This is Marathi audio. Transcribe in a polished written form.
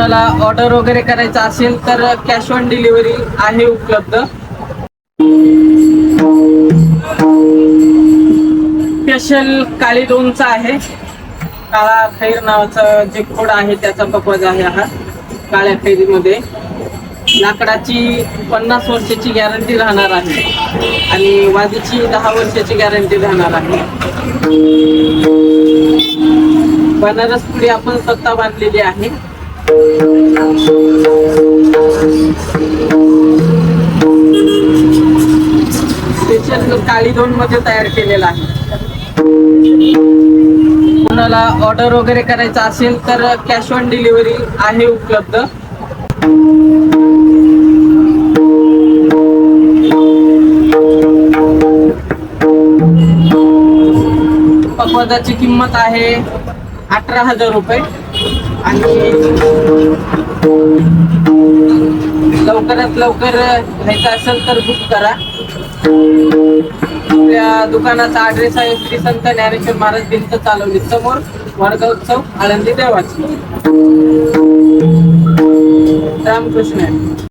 कोणाला ऑर्डर वगैरे करायचा असेल तर कॅश ऑन डिलिव्हरी आहे उपलब्ध. स्पेशल काळी लोणचं आहे. काळा खैर नावाचा जे खोड आहे त्याचा पकवाज आहे हा. काळ्या खैरीमध्ये लाकडाची 50 वर्षाची गॅरंटी राहणार आहे आणि वादीची 10 वर्षाची गॅरंटी राहणार आहे. बनारस पुडी आपण स्वतः बांधलेली आहे. स्पेशल काळी दोन मध्ये तयार केलेला आहे. कोणाला ऑर्डर वगैरे करायचा असेल तर कॅश ऑन डिलिव्हरी आहे उपलब्ध. पकवाजाची किंमत आहे 18,000 रुपये आणि लवकरात लवकर घ्यायचं असेल तर बुक करा. आपल्या दुकानाचा ॲड्रेस आहे श्री संत ज्ञानेश्वर महाराज भिंत चालवली समोर, वडगाव चौक, आळंदी देवाची. रामकृष्ण.